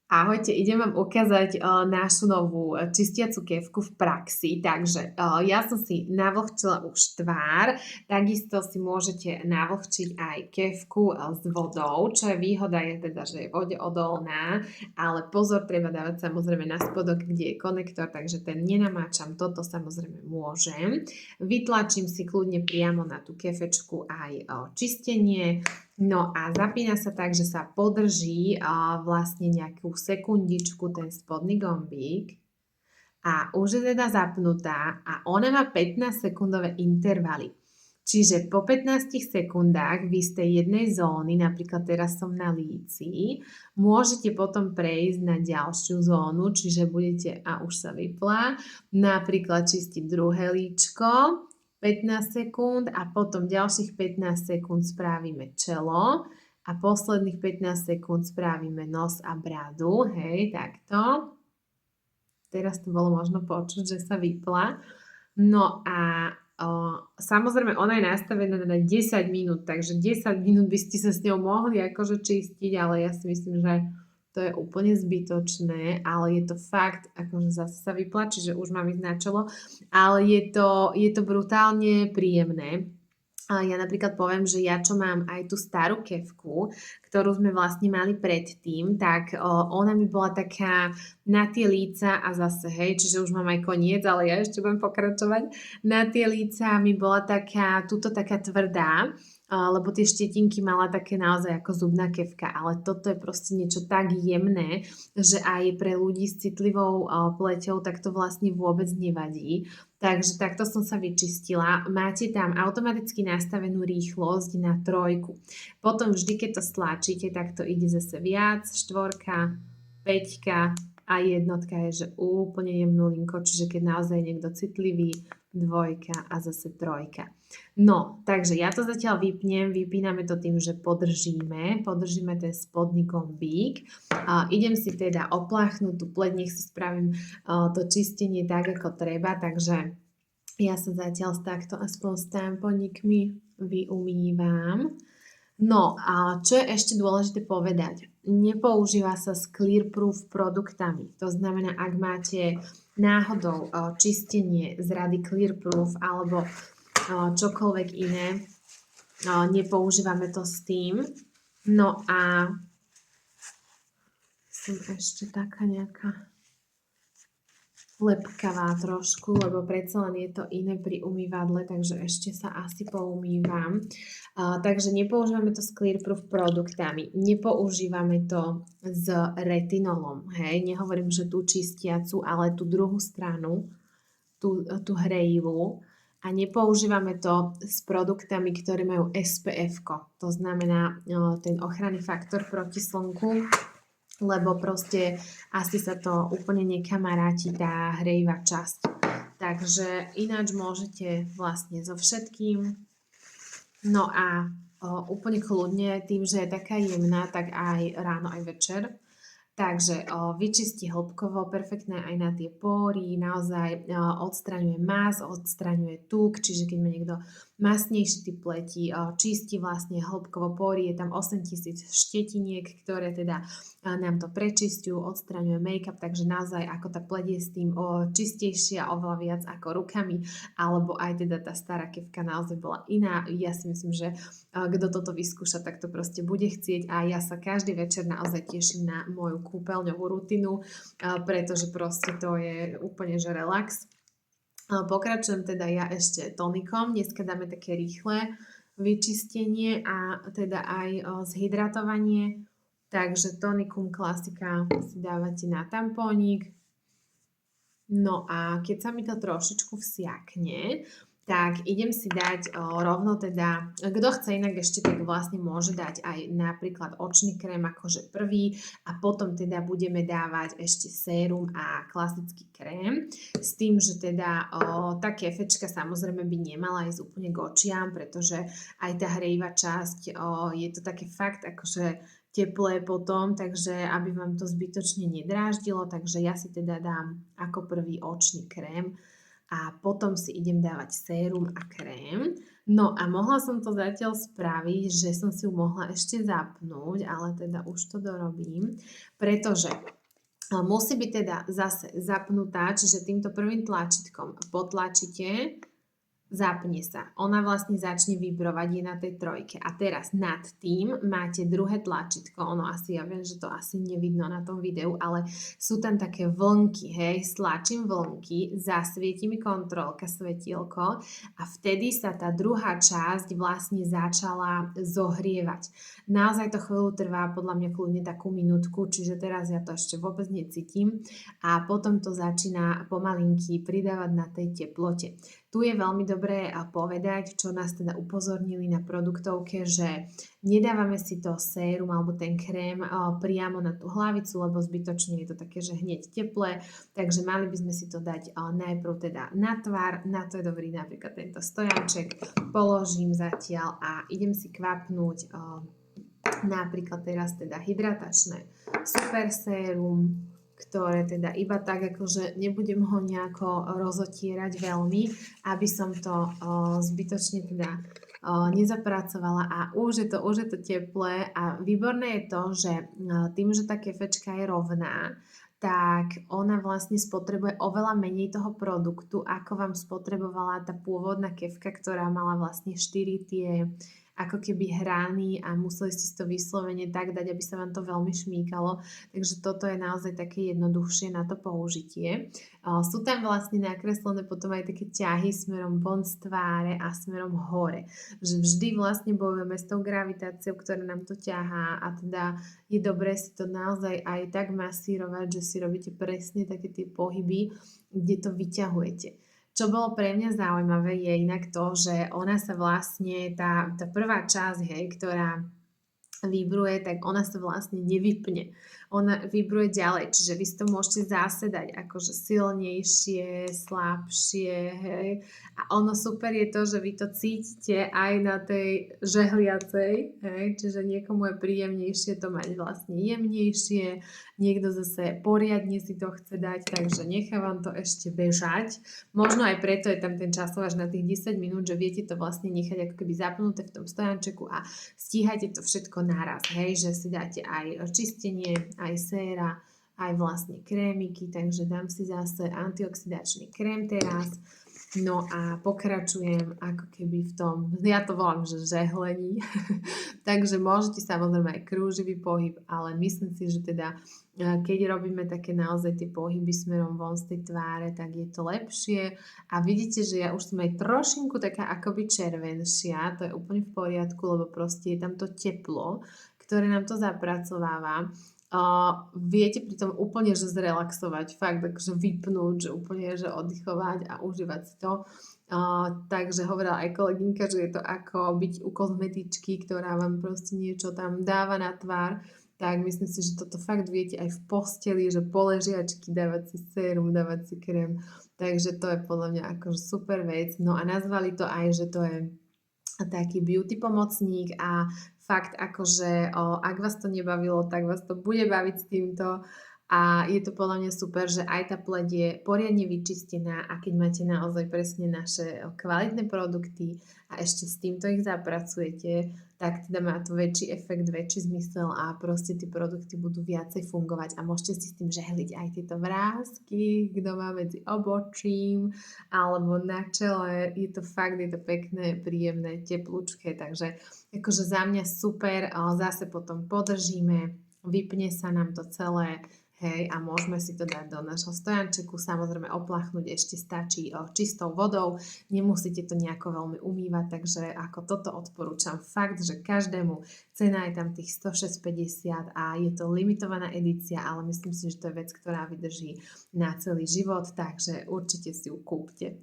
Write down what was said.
Ahojte, idem vám ukázať našu novú čistiacu kefku v praxi. Takže ja som si navlhčila už tvár, takisto si môžete navlhčiť aj kefku s vodou, čo je výhoda je teda, že je vodeodolná, ale pozor, treba dávať samozrejme na spodok, kde je konektor, takže ten nenamáčam, toto samozrejme môžem. Vytlačím si kľudne priamo na tú kefečku aj čistenie. No a zapína sa tak, že sa podrží vlastne nejakú sekundičku ten spodný gombík a už je teda zapnutá a ona má 15-sekundové intervaly. Čiže po 15 sekundách vy z tej jednej zóny, napríklad teraz som na líci, môžete potom prejsť na ďalšiu zónu, čiže budete, a už sa vypla, napríklad čistiť druhé líčko, 15 sekúnd a potom ďalších 15 sekúnd spravíme čelo a posledných 15 sekúnd spravíme nos a bradu, hej, takto. Teraz to bolo možno počuť, že sa vypla. No a samozrejme ona je nastavená na 10 minút, takže 10 minút by ste sa s ňou mohli akože čistiť, ale ja si myslím, že to je úplne zbytočné, ale je to fakt, akože zase sa vypla, čiže už mám ísť na čelo, ale je to brutálne príjemné. Ja napríklad poviem, že ja čo mám aj tú starú kefku, ktorú sme vlastne mali predtým, tak ona mi bola taká na tie líca a zase, hej, čiže už mám aj koniec, ale ja ešte budem pokračovať. Na tie líca mi bola taká, tuto taká tvrdá, lebo tie štietinky mala také naozaj ako zubná kefka, ale toto je proste niečo tak jemné, že aj pre ľudí s citlivou pleťou tak to vlastne vôbec nevadí. Takže takto som sa vyčistila. Máte tam automaticky nastavenú rýchlosť na 3. Potom vždy, keď to stlačíte, tak to ide zase viac, 4, 5 a 1 je, že úplne jemnú linko, čiže keď naozaj je niekto citlivý, 2 a zase 3. No, takže ja to zatiaľ vypnem, vypíname to tým, že podržíme ten spodný gombík. Idem si teda opláchnuť tú pleť, nech si spravím to čistenie tak, ako treba, takže ja sa zatiaľ takto aspoň s tamponikmi vyumývam. No a čo je ešte dôležité povedať, nepoužíva sa s Clearproof produktami. To znamená, ak máte náhodou čistenie z rady Clearproof alebo čokoľvek iné, nepoužívame to s tým. No a som ešte taká nejaká lepkavá trošku, lebo predsa len je to iné pri umývadle, takže ešte sa asi poumývam. Takže nepoužívame to s Clearproof produktami, nepoužívame to s retinolom, hej, nehovorím, že tú čistiacu, ale tú druhú stranu, tú hrejivú, a nepoužívame to s produktami, ktoré majú SPF-ko, to znamená ten ochranný faktor proti slnku, lebo proste asi sa to úplne nekamaráti tá hrejivá časť. Takže ináč môžete vlastne so všetkým. No a úplne kľudne, tým, že je taká jemná, tak aj ráno, aj večer. Takže vyčistí hĺbkovo, perfektné aj na tie pory, naozaj odstraňuje mas, odstraňuje tuk, čiže keď má niekto masnejší typ pleti, čistí vlastne hĺbkovo pory, je tam 8000 štetiniek, ktoré teda nám to prečistujú, odstraňuje make-up, takže naozaj ako tá pleť je s tým čistejšia, oveľa viac ako rukami, alebo aj teda tá stará kefka naozaj bola iná. Ja si myslím, že kto toto vyskúša, tak to proste bude chcieť a ja sa každý večer naozaj teším na moju kúpeľňovú rutinu, pretože proste to je úplne že relax. Pokračujem teda ja ešte tonikom, dneska dáme také rýchle vyčistenie a teda aj zhydratovanie, takže tonikum klasika si dávate na tampónik. No a keď sa mi to trošičku vsiakne, tak idem si dať rovno teda, kto chce inak ešte, tak vlastne môže dať aj napríklad očný krém akože prvý a potom teda budeme dávať ešte sérum a klasický krém s tým, že teda tá kefečka samozrejme by nemala ísť úplne k očiam, pretože aj tá hrejivá časť je to také fakt akože teplé potom, takže aby vám to zbytočne nedráždilo, takže ja si teda dám ako prvý očný krém a potom si idem dávať sérum a krém. No a mohla som to zatiaľ spraviť, že som si ju mohla ešte zapnúť, ale teda už to dorobím, pretože Musí byť teda zase zapnutá, čiže týmto prvým tlačítkom potlačíte, zapne sa. Ona vlastne začne vibrovať, je na tej trojke. A teraz nad tým máte druhé tlačítko. Ono asi, ja viem, že to asi nevidno na tom videu, ale sú tam také vlnky, hej. Stlačím vlnky, zasvieti mi kontrolka, svetielko a vtedy sa tá druhá časť vlastne začala zohrievať. Naozaj to chvíľu trvá, podľa mňa kľudne takú minútku, čiže teraz ja to ešte vôbec necítim a potom to začína pomalinky pridávať na tej teplote. Tu je veľmi dobré povedať, čo nás teda upozornili na produktovke, že nedávame si to sérum alebo ten krém priamo na tú hlavicu, lebo zbytočne je to také, že hneď teplé, takže mali by sme si to dať najprv teda na tvár, na to je dobrý napríklad tento stojanček, položím zatiaľ a idem si kvapnúť napríklad teraz teda hydratačné super sérum, ktoré teda iba tak, akože nebudem ho nejako rozotierať veľmi, aby som to zbytočne teda nezapracovala a už je to teplé a výborné je to, že tým, že tá kefečka je rovná, tak ona vlastne spotrebuje oveľa menej toho produktu, ako vám spotrebovala tá pôvodná kefka, ktorá mala vlastne 4 tie ako keby hrány a museli ste si to vyslovene tak dať, aby sa vám to veľmi šmýkalo. Takže toto je naozaj také jednoduchšie na to použitie. Sú tam vlastne nakreslené potom aj také ťahy smerom von z tváre a smerom hore. Že vždy vlastne bojujeme s tou gravitáciou, ktorá nám to ťahá a teda je dobré si to naozaj aj tak masírovať, že si robíte presne také tie pohyby, kde to vyťahujete. Čo bolo pre mňa zaujímavé je inak to, že ona sa vlastne, tá prvá časť, hej, ktorá vibruje, tak ona sa vlastne nevypne. Ona vibruje ďalej, čiže vy si to môžete zase dať akože silnejšie, slabšie, hej. A ono super je to, že vy to cítite aj na tej žehliacej, hej, čiže niekomu je príjemnejšie to mať vlastne jemnejšie, niekto zase poriadne si to chce dať, takže nechávam to ešte bežať. Možno aj preto je tam ten časov až na tých 10 minút, že viete to vlastne nechať ako keby zapnuté v tom stojančeku a stíhate to všetko naraz, hej, že si dáte aj čistenie, aj séra, aj vlastne krémiky, takže dám si zase antioxidačný krém teraz, no a pokračujem ako keby v tom, ja to volám, že žehlení, takže môžete samozrejme aj krúživý pohyb, ale myslím si, že teda keď robíme také naozaj tie pohyby smerom von z tej tváre, tak je to lepšie a vidíte, že ja už som aj trošinku taká akoby červenšia, to je úplne v poriadku, lebo proste je tam to teplo, ktoré nám to zapracováva. Viete pri tom úplne, že zrelaxovať, fakt, takže vypnúť, že úplne, že oddychovať a užívať si to. Takže hovorila aj kolegynka, že je to ako byť u kozmetičky, ktorá vám proste niečo tam dáva na tvár, tak myslím si, že toto fakt viete aj v posteli, že poležiačky, dávať si sérum, dávať si krém, takže to je podľa mňa akože super vec. No a nazvali to aj, že to je taký beauty pomocník a fakt akože ak vás to nebavilo, tak vás to bude baviť s týmto a je to podľa mňa super, že aj tá pleť je poriadne vyčistená a keď máte naozaj presne naše kvalitné produkty a ešte s týmto ich zapracujete, tak teda má to väčší efekt, väčší zmysel a proste tie produkty budú viacej fungovať a môžete si s tým žehliť aj tieto vrásky, kto má medzi obočím alebo na čele, je to fakt, je to pekné, príjemné, teplúčké, takže akože za mňa super, zase potom podržíme, vypne sa nám to celé, hej, a môžeme si to dať do nášho stojančeku, samozrejme oplachnúť ešte stačí čistou vodou, nemusíte to nejako veľmi umývať, takže ako toto odporúčam fakt, že každému, cena je tam tých 106,50 a je to limitovaná edícia, ale myslím si, že to je vec, ktorá vydrží na celý život, takže určite si ju kúpte.